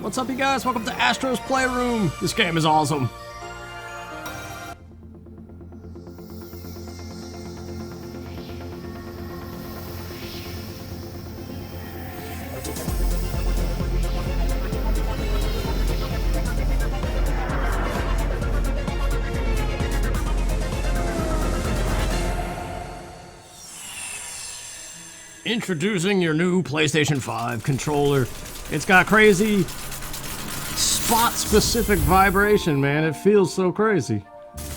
What's up, you guys? Welcome to Astro's Playroom. This game is awesome. Introducing your new PlayStation 5 controller. It's got crazy spot-specific vibration, man. It feels so crazy.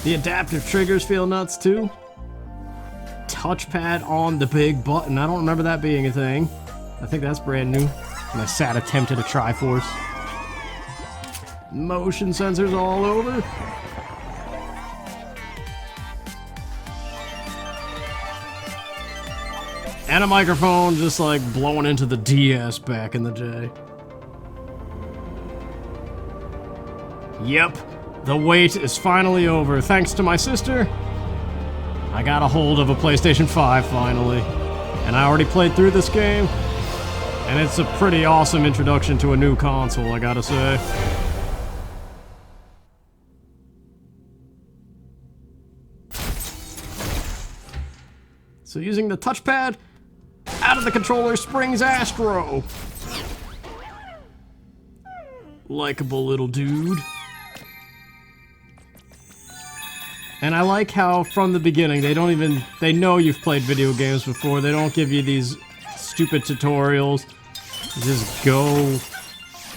The adaptive triggers feel nuts too. Touchpad on the big button. I don't remember that being a thing. I think that's brand new. And a sad attempt at a Triforce. Motion sensors all over. And a microphone just like blowing into the DS back in the day. Yep, the wait is finally over. Thanks to my sister, I got a hold of a PlayStation 5 finally. And I already played through this game. And it's a pretty awesome introduction to a new console, I gotta say. So using the touchpad, out of the controller springs Astro. Likeable little dude. And I like how from the beginning they know you've played video games before. They don't give you these stupid tutorials. Just go,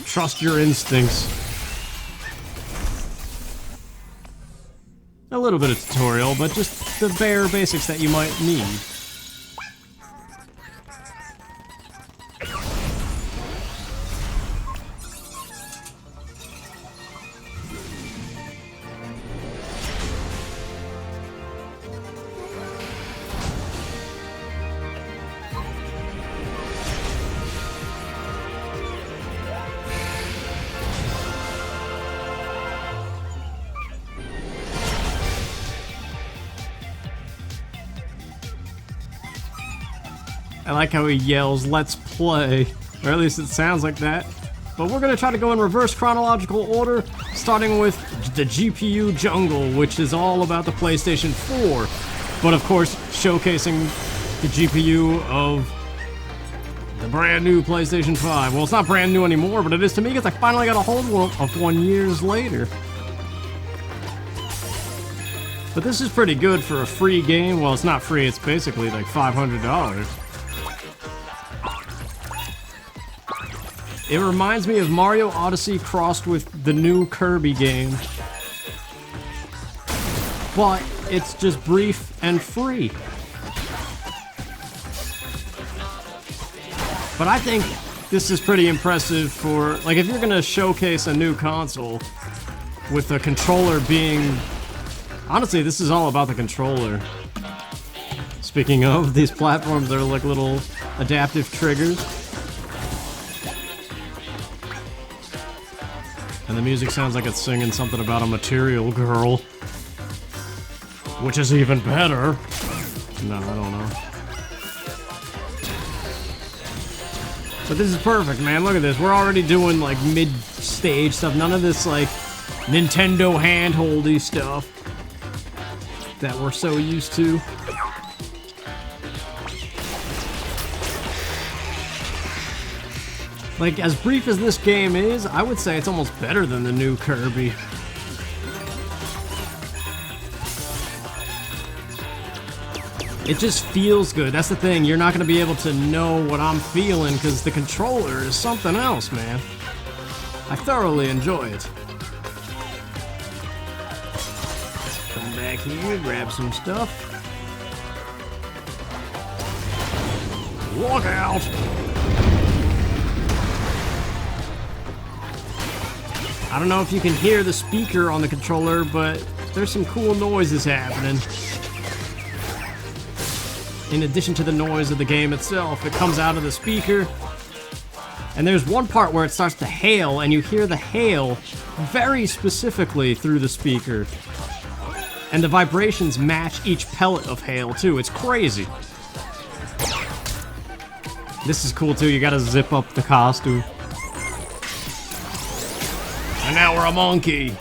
trust your instincts. A little bit of tutorial, but just the bare basics that you might need. I like how he yells, "Let's play," or at least it sounds like that. But we're gonna try to go in reverse chronological order, starting with the GPU jungle, which is all about the PlayStation 4. But of course, showcasing the GPU of the brand new PlayStation 5. Well, it's not brand new anymore, but it is to me because I finally got a hold of one years later. But this is pretty good for a free game. Well, it's not free, it's basically like $500. It reminds me of Mario Odyssey crossed with the new Kirby game. But it's just brief and free. But I think this is pretty impressive for, like, if you're gonna showcase a new console with a controller being... Honestly, this is all about the controller. Speaking of, these platforms are like little adaptive triggers. And the music sounds like it's singing something about a material girl. Which is even better. No, I don't know. But this is perfect, man. Look at this. We're already doing like mid-stage stuff. None of this like Nintendo handholdy stuff that we're so used to. Like, as brief as this game is, I would say it's almost better than the new Kirby. It just feels good. That's the thing. You're not going to be able to know what I'm feeling because the controller is something else, man. I thoroughly enjoy it. Come back here, grab some stuff. Look out! I don't know if you can hear the speaker on the controller, but there's some cool noises happening. In addition to the noise of the game itself, it comes out of the speaker. And there's one part where it starts to hail, and you hear the hail very specifically through the speaker. And the vibrations match each pellet of hail, too. It's crazy. This is cool, too. You gotta zip up the costume. And now we're a monkey.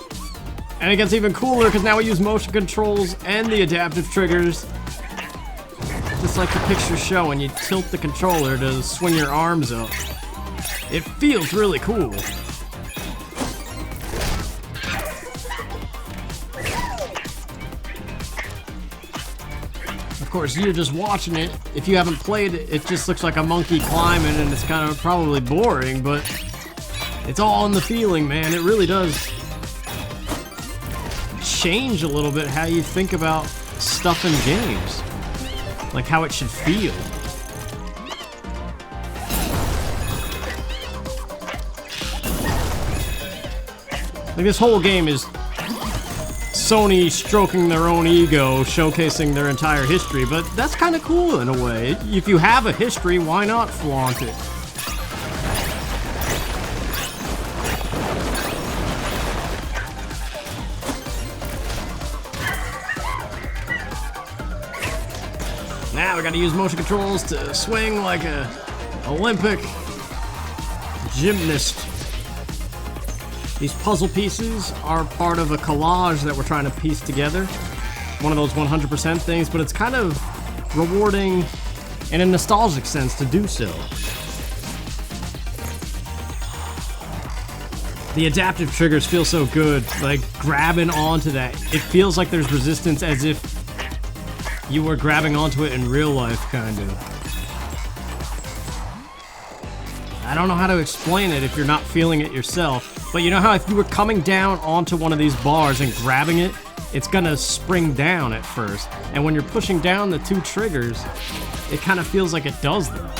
And it gets even cooler because now we use motion controls and the adaptive triggers. Just like the picture's showing, you tilt the controller to swing your arms up. It feels really cool. Of course, you're just watching it. If you haven't played it, it just looks like a monkey climbing and it's kind of probably boring, but it's all in the feeling, man. It really does change a little bit how you think about stuff in games. Like how it should feel. Like this whole game is Sony stroking their own ego, showcasing their entire history, but that's kind of cool in a way. If you have a history, why not flaunt it? Now we gotta use motion controls to swing like a Olympic gymnast. These puzzle pieces are part of a collage that we're trying to piece together. One of those 100% things, but it's kind of rewarding in a nostalgic sense to do so. The adaptive triggers feel so good, like grabbing onto that. It feels like there's resistance as if you were grabbing onto it in real life, kind of. I don't know how to explain it if you're not feeling it yourself, but you know how if you were coming down onto one of these bars and grabbing it, it's gonna spring down at first. And when you're pushing down the two triggers, it kind of feels like it does that.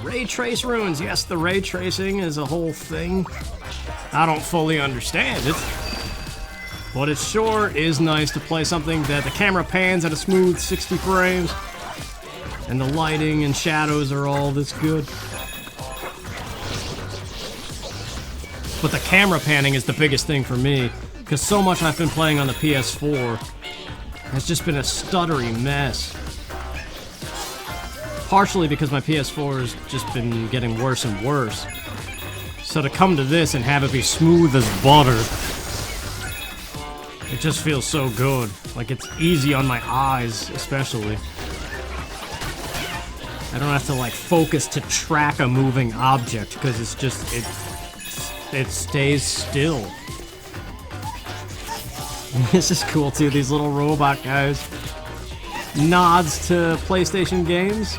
Ray trace runes. Yes, the ray tracing is a whole thing. I don't fully understand it, but it sure is nice to play something that the camera pans at a smooth 60 frames, and the lighting and shadows are all this good. But the camera panning is the biggest thing for me, because so much I've been playing on the PS4 has just been a stuttery mess. Partially because my PS4 has just been getting worse and worse. So to come to this and have it be smooth as butter, it just feels so good. Like it's easy on my eyes, especially. I don't have to like focus to track a moving object because it's just, it stays still. This is cool too, these little robot guys. Nods to PlayStation games.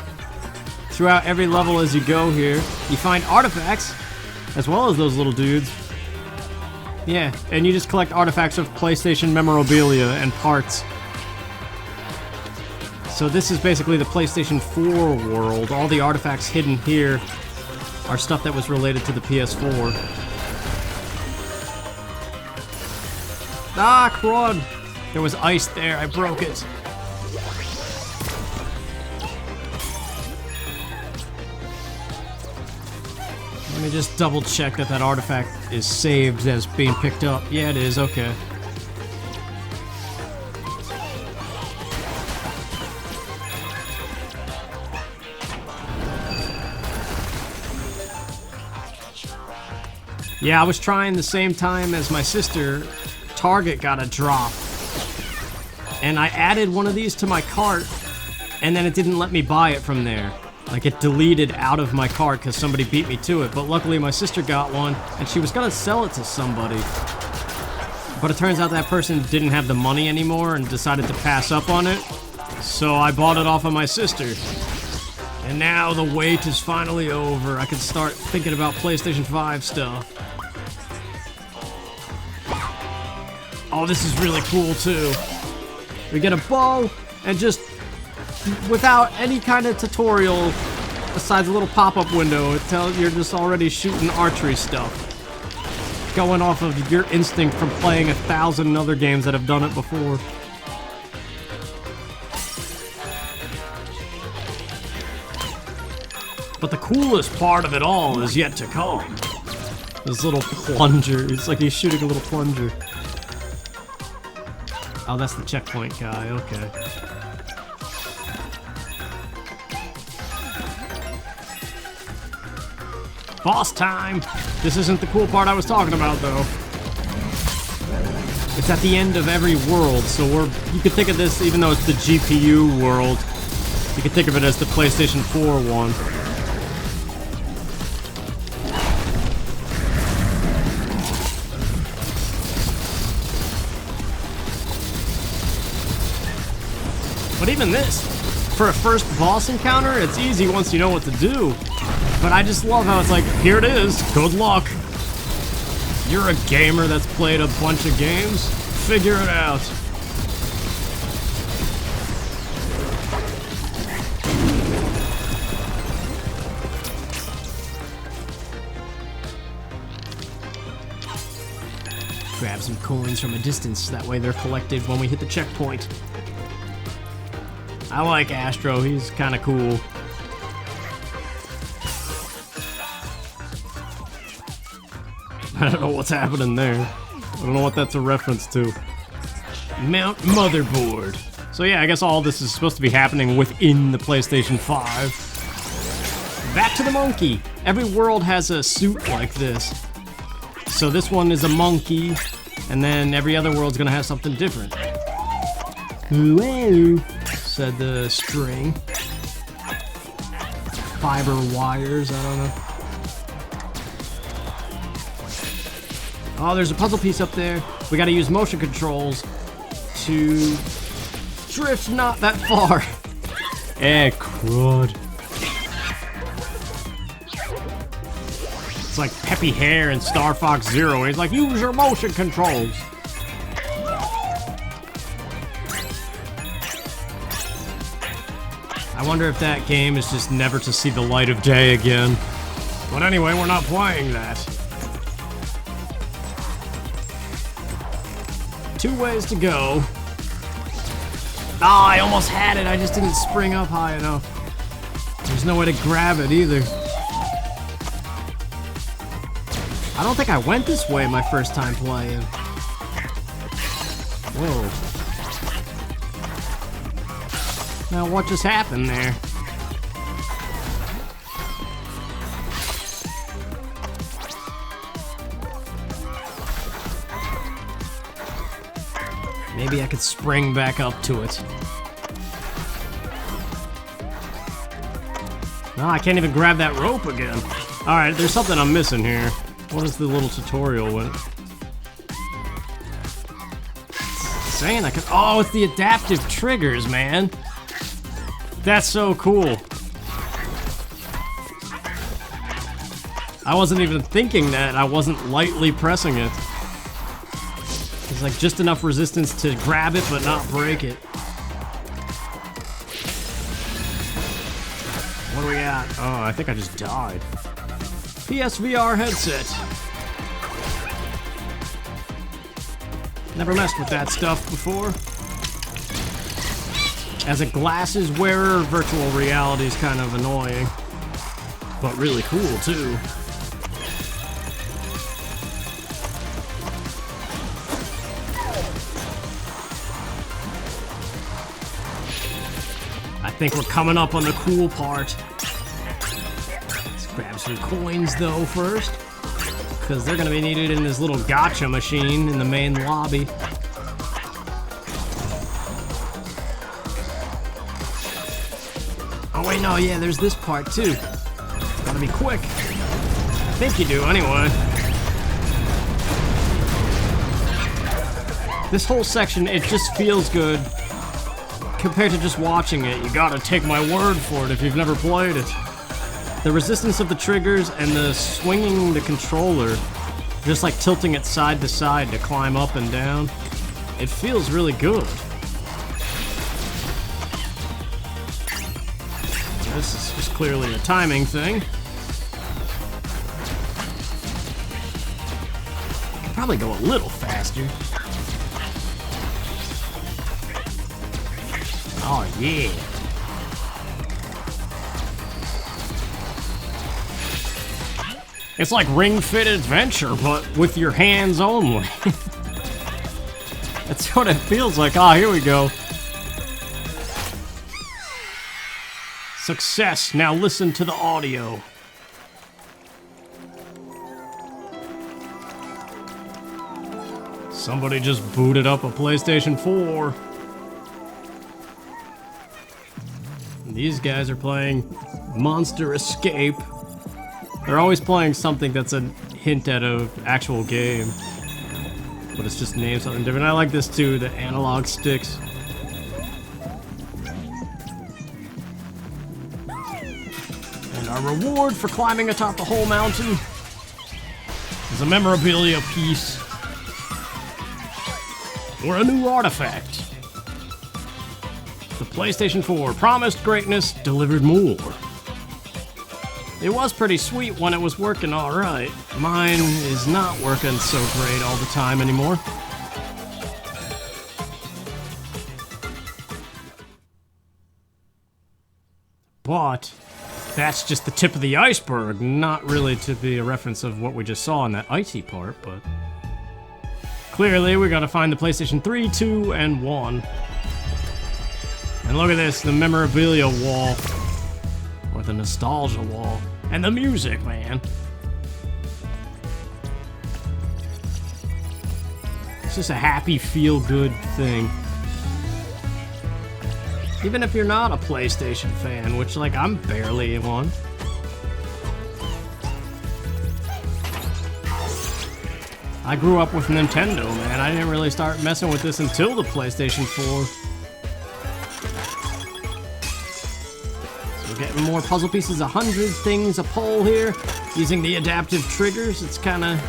Throughout every level as you go here, you find artifacts, as well as those little dudes. Yeah, and you just collect artifacts of PlayStation memorabilia and parts. So this is basically the PlayStation 4 world. All the artifacts hidden here are stuff that was related to the PS4. Ah, crud! There was ice there, I broke it. Let me just double check that that artifact is saved as being picked up. Yeah, it is, okay. Yeah, I was trying the same time as my sister. Target got a drop. And I added one of these to my cart, and then it didn't let me buy it from there. Like, it deleted out of my cart because somebody beat me to it. But luckily, my sister got one, and she was going to sell it to somebody. But it turns out that person didn't have the money anymore and decided to pass up on it. So I bought it off of my sister. And now the wait is finally over. I can start thinking about PlayStation 5 stuff. Oh, this is really cool, too. We get a bow, and just without any kind of tutorial, besides a little pop-up window, it tells you're just already shooting archery stuff. Going off of your instinct from playing 1,000 other games that have done it before. But the coolest part of it all is yet to come. This little plunger. It's like he's shooting a little plunger. Oh, that's the checkpoint guy, okay. Boss time! This isn't the cool part I was talking about, though. It's at the end of every world, so you could think of this, even though it's the GPU world, you could think of it as the PlayStation 4 one. But even this, for a first boss encounter, it's easy once you know what to do. But I just love how it's like, here it is, good luck. You're a gamer that's played a bunch of games, figure it out. Grab some coins from a distance, that way they're collected when we hit the checkpoint. I like Astro, he's kinda cool. I don't know what's happening there. I don't know what that's a reference to. Mount Motherboard. So yeah, I guess all this is supposed to be happening within the PlayStation 5. Back to the monkey. Every world has a suit like this. So this one is a monkey, and then every other world's gonna have something different. Whoa, said the string. Fiber wires, I don't know. Oh, there's a puzzle piece up there. We gotta use motion controls to drift not that far. Eh, crud. It's like Peppy Hare in Star Fox Zero. He's like, use your motion controls. I wonder if that game is just never to see the light of day again. But anyway, we're not playing that. 2 ways to go. Ah, I almost had it. I just didn't spring up high enough. There's no way to grab it either. I don't think I went this way my first time playing. Whoa. Now what just happened there? Maybe I could spring back up to it. No, I can't even grab that rope again. Alright, there's something I'm missing here. What is the little tutorial with? It's saying I could. Oh, it's the adaptive triggers, man. That's so cool. I wasn't even thinking that. I wasn't lightly pressing it. It's like just enough resistance to grab it, but not break it. What do we got? Oh, I think I just died. PSVR headset. Never messed with that stuff before. As a glasses wearer, virtual reality is kind of annoying, but really cool too. I think we're coming up on the cool part. Let's grab some coins though first, because they're gonna be needed in this little gacha machine in the main lobby. Oh wait, no, yeah, there's this part too. Gotta be quick. I think you do anyway. This whole section, it just feels good. Compared to just watching it, you gotta take my word for it if you've never played it. The resistance of the triggers and the swinging the controller, just like tilting it side to side to climb up and down, it feels really good. This is just clearly a timing thing. Could probably go a little faster. Oh yeah. It's like Ring Fit Adventure, but with your hands only. That's what it feels like. Ah, here we go. Success. Now listen to the audio. Somebody just booted up a PlayStation 4. These guys are playing Monster Escape. They're always playing something that's a hint at an actual game. But it's just named something different. I like this too, the analog sticks. And our reward for climbing atop the whole mountain is a memorabilia piece. Or a new artifact. The PlayStation 4 promised greatness, delivered more. It was pretty sweet when it was working alright. Mine is not working so great all the time anymore. But that's just the tip of the iceberg, not really to be a reference of what we just saw in that icy part, but clearly we gotta find the PlayStation 3, 2, and 1. And look at this, the memorabilia wall. Or the nostalgia wall. And the music, man. It's just a happy, feel-good thing. Even if you're not a PlayStation fan, which, like, I'm barely one. I grew up with Nintendo, man. I didn't really start messing with this until the PlayStation 4. Getting more puzzle pieces, 100 things a pull here. Using the adaptive triggers, it's kind of...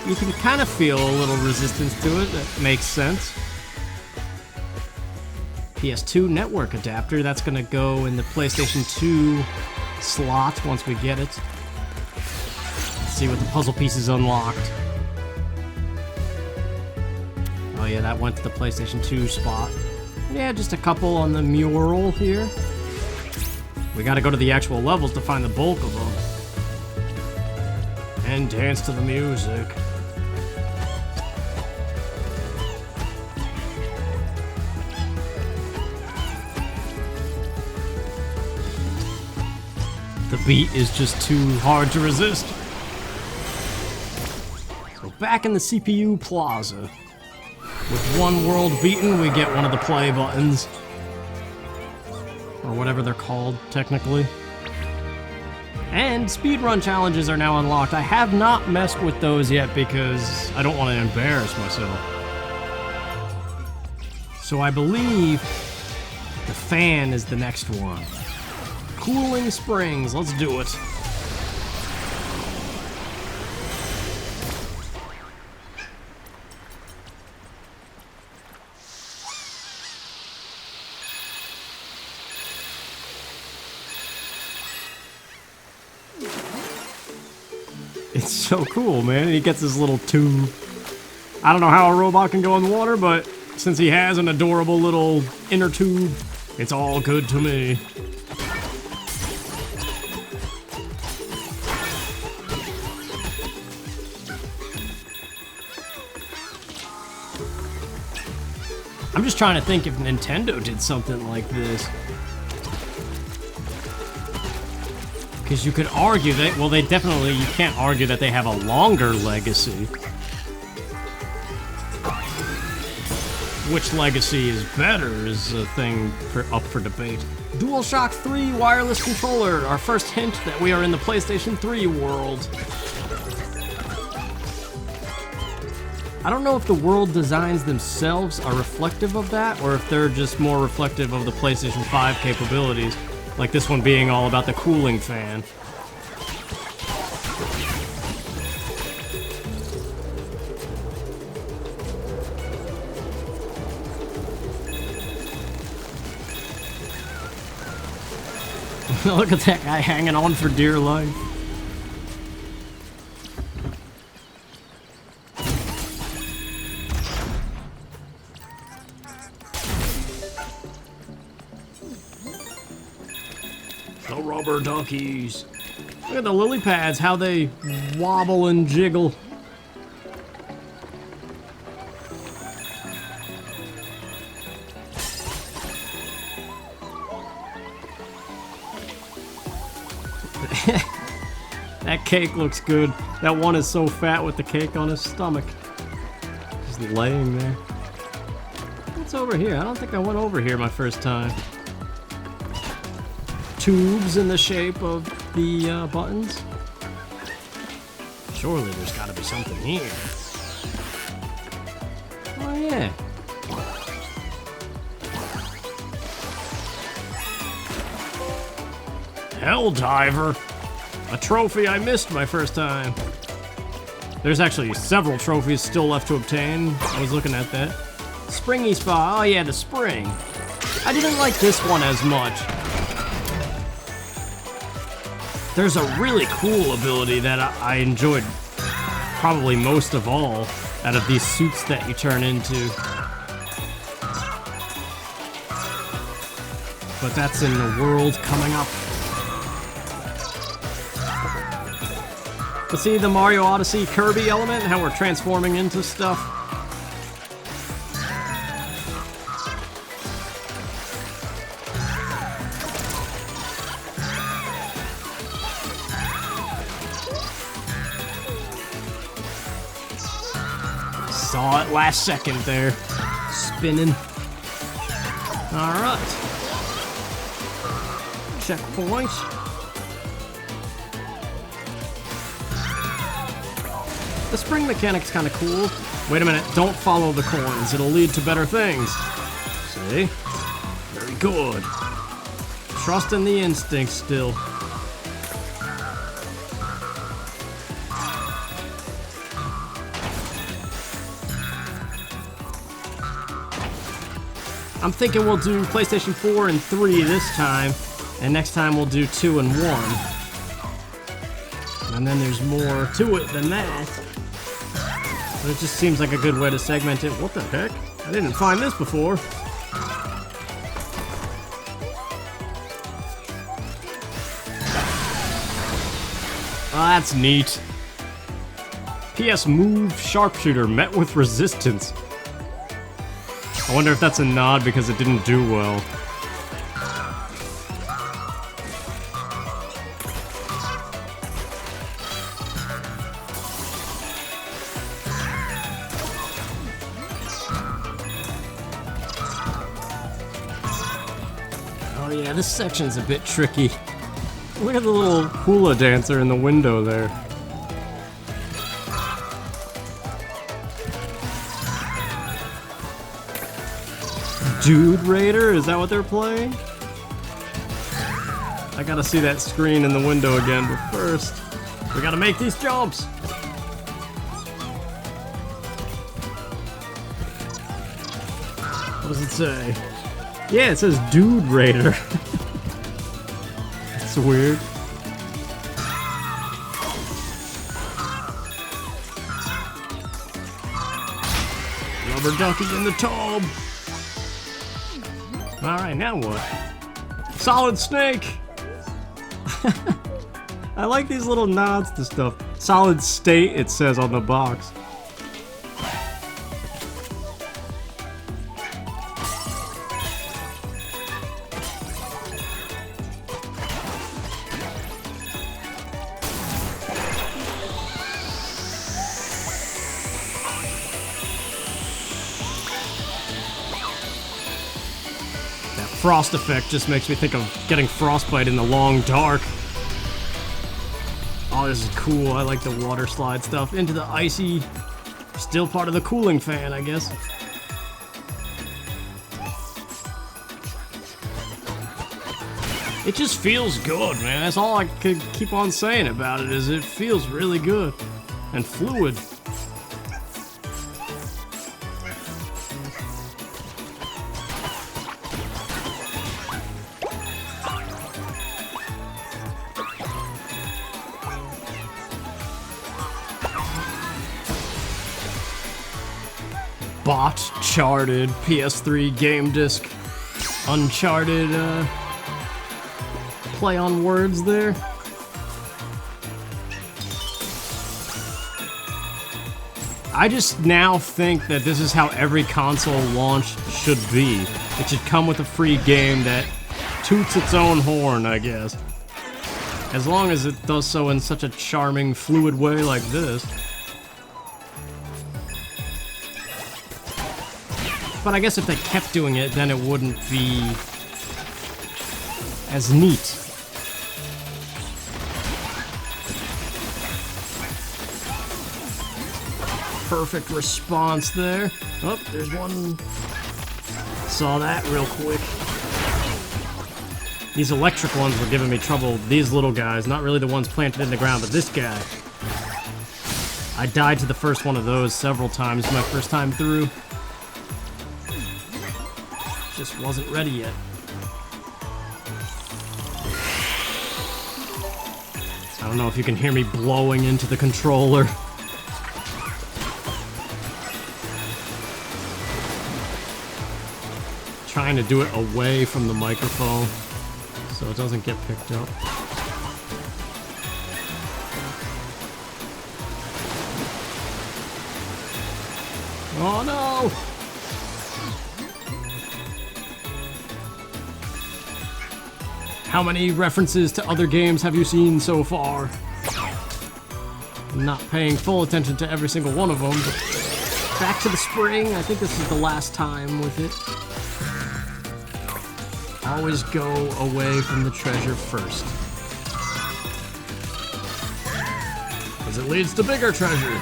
You can kind of feel a little resistance to it. That makes sense. PS2 network adapter, that's going to go in the PlayStation 2 slot once we get it. Let's see what the puzzle pieces unlocked. Oh yeah, that went to the PlayStation 2 spot. Yeah, just a couple on the mural here. We gotta go to the actual levels to find the bulk of them. And dance to the music. The beat is just too hard to resist. So back in the CPU PLAZA. With one world beaten, we get one of the play buttons. Or whatever they're called, technically. And speedrun challenges are now unlocked. I have not messed with those yet because I don't want to embarrass myself. So I believe the fan is the next one. Cooling springs, let's do it. It's so cool, man. He gets his little tube. I don't know how a robot can go in the water, but since he has an adorable little inner tube, it's all good to me. I'm just trying to think if Nintendo did something like this. Because you could argue that, well, they definitely, you can't argue that they have a longer legacy. Which legacy is better is a thing up for debate. DualShock 3 wireless controller, our first hint that we are in the PlayStation 3 world. I don't know if the world designs themselves are reflective of that, or if they're just more reflective of the PlayStation 5 capabilities. Like this one being all about the cooling fan. Look at that guy hanging on for dear life. The rubber duckies. Look at the lily pads, how they wobble and jiggle. That cake looks good. That one is so fat with the cake on his stomach. just laying there. What's over here? I don't think I went over here my first time. Tubes in the shape of the buttons. Surely there's gotta be something here. Oh yeah. Helldiver! A trophy I missed my first time. There's actually several trophies still left to obtain. I was looking at that. Springy Spa, oh yeah, the spring. I didn't like this one as much. There's a really cool ability that I enjoyed probably most of all out of these suits that you turn into. But that's in the world coming up. But see the Mario Odyssey Kirby element, how we're transforming into stuff? Saw it last second there. Spinning. Alright. Checkpoint. The spring mechanic's kind of cool. Wait a minute, don't follow the coins. It'll lead to better things. See? Very good. Trust in the instinct still. I'm thinking we'll do PlayStation 4 and 3 this time, and next time we'll do 2 and 1. And then there's more to it than that. But it just seems like a good way to segment it. What the heck? I didn't find this before. Oh, that's neat. PS Move Sharpshooter met with resistance. I wonder if that's a nod because it didn't do well. Oh yeah, this section's a bit tricky. Look at the little hula dancer in the window there. Dude Raider? Is that what they're playing? I gotta see that screen in the window again, but first, we gotta make these jumps! What does it say? Yeah, it says Dude Raider. That's weird. Rubber ducky in the tub! Alright, now what? Solid Snake! I like these little nods to stuff. Solid State, it says on the box. Frost effect just makes me think of getting frostbite in the long dark. Oh, this is cool. I like the water slide stuff. Into the icy, still part of the cooling fan, I guess. It just feels good, man. That's all I could keep on saying about it, is it feels really good. And fluid. Bot charted PS3 game disc, Uncharted play on words there. I just now think that this is how every console launch should be. It should come with a free game that toots its own horn, I guess. As long as it does so in such a charming, fluid way like this. But I guess if they kept doing it, then it wouldn't be as neat. Perfect response there. Oh, there's one. Saw that real quick. These electric ones were giving me trouble. These little guys, not really the ones planted in the ground, but this guy. I died to the first one of those several times my first time through. Just wasn't ready yet. I don't know if you can hear me blowing into the controller. Trying to do it away from the microphone so it doesn't get picked up. Oh no! How many references to other games have you seen so far? I'm not paying full attention to every single one of them, but back to the spring. I think this is the last time with it. Always go away from the treasure first, because it leads to bigger treasure.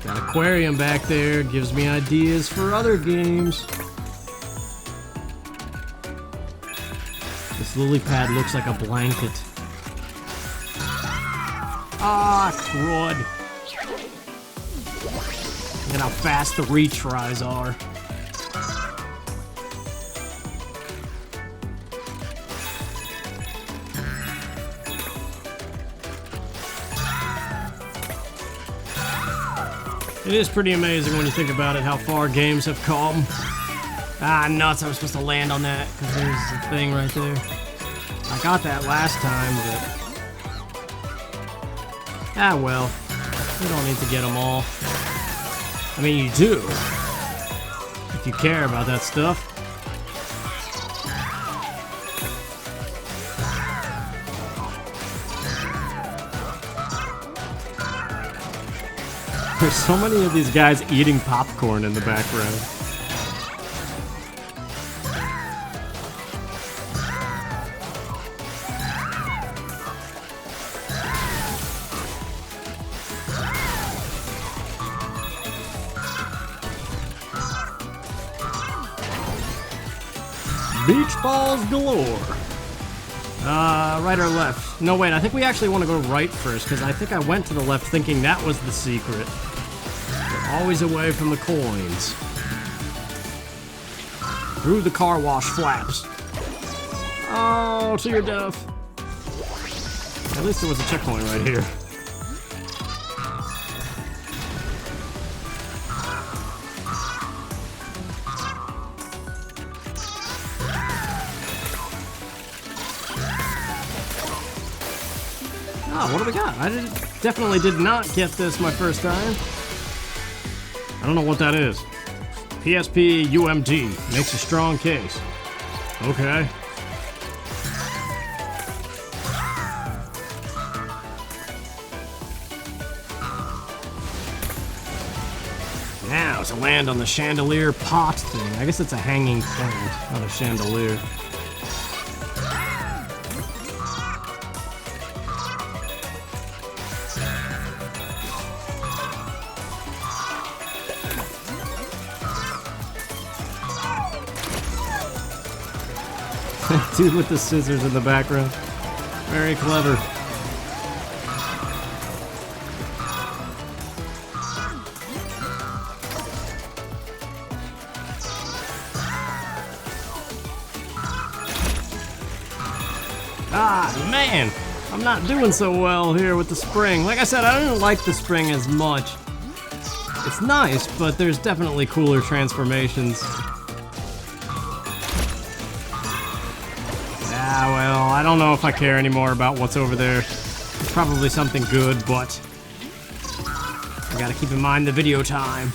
Got aquarium back there, gives me ideas for other games. This lily pad looks like a blanket. Ah, crud. Look at how fast the retries are. It is pretty amazing when you think about it, how far games have come. Ah, nuts, I was supposed to land on that, because there's a thing right there. I got that last time, but... ah, well. You don't need to get them all. I mean, you do, if you care about that stuff. There's so many of these guys eating popcorn in the background. Beach balls galore. Right or left? No, wait, I think we actually want to go right first, because I think I went to the left thinking that was the secret. But always away from the coins. Through the car wash flaps. Oh, to your death. At least there was a checkpoint right here. Ah, what do we got? Definitely did not get this my first time. I don't know what that is. PSP UMD makes a strong case. Okay. Now to land on the chandelier pot thing. I guess it's a hanging plant, not a chandelier. Dude with the scissors in the background. Very clever. Ah, man! I'm not doing so well here with the spring. Like I said, I don't like the spring as much. It's nice, but there's definitely cooler transformations. Ah, well, I don't know if I care anymore about what's over there. It's probably something good, but I gotta keep in mind the video time.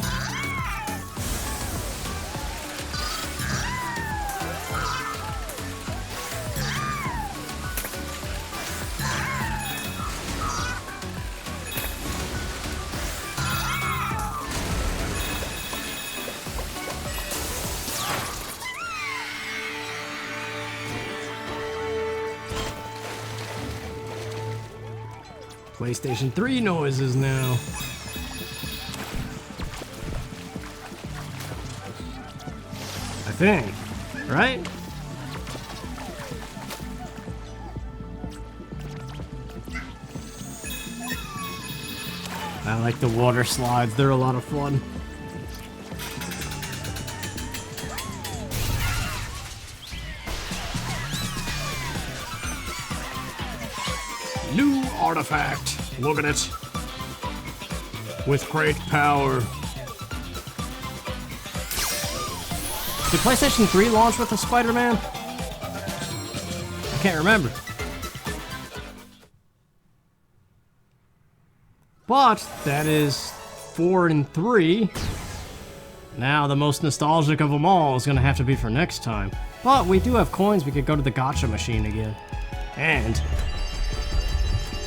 PlayStation 3 noises now. I think, right? I like the water slides, they're a lot of fun. New artifact. Look at it. With great power. Did PlayStation 3 launch with a Spider-Man? I can't remember. But that is 4 and 3. Now the most nostalgic of them all is gonna have to be for next time. But we do have coins, we could go to the gacha machine again. And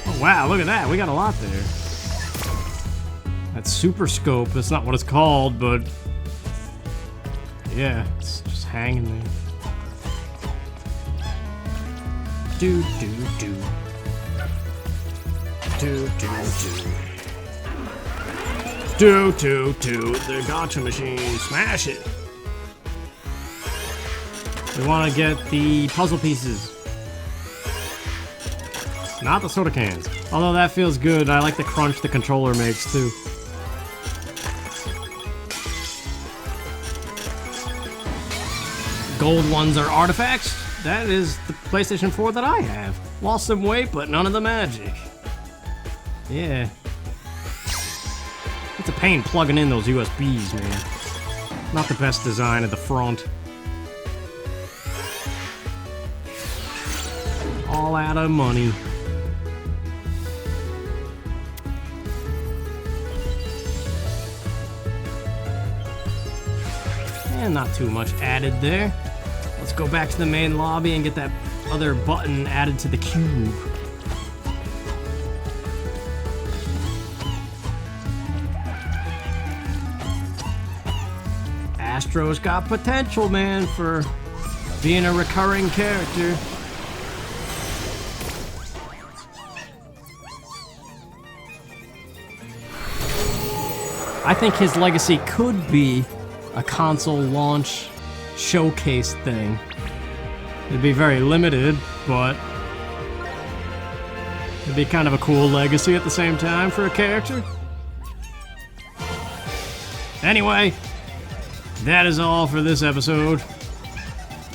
oh wow, look at that, we got a lot there. That's Super Scope, that's not what it's called, but yeah, it's just hanging there. Do do do. Do do do. Do do do. The gacha machine, smash it. We want to get the puzzle pieces. Not the soda cans. Although that feels good. I like the crunch the controller makes too. Gold ones are artifacts. That is the PlayStation 4 that I have. Lost some weight, but none of the magic. Yeah. It's a pain plugging in those USBs, man. Not the best design at the front. All out of money. And not too much added there. Let's go back to the main lobby and get that other button added to the cube. Astro's got potential, man, for being a recurring character. I think his legacy could be a console launch showcase thing. It'd be very limited, but it'd be kind of a cool legacy at the same time for a character. Anyway, that is all for this episode.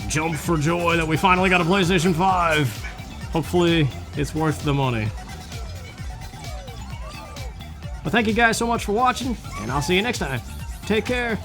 Jump for joy that we finally got a PlayStation 5. Hopefully, it's worth the money. But thank you guys so much for watching, and I'll see you next time. Take care.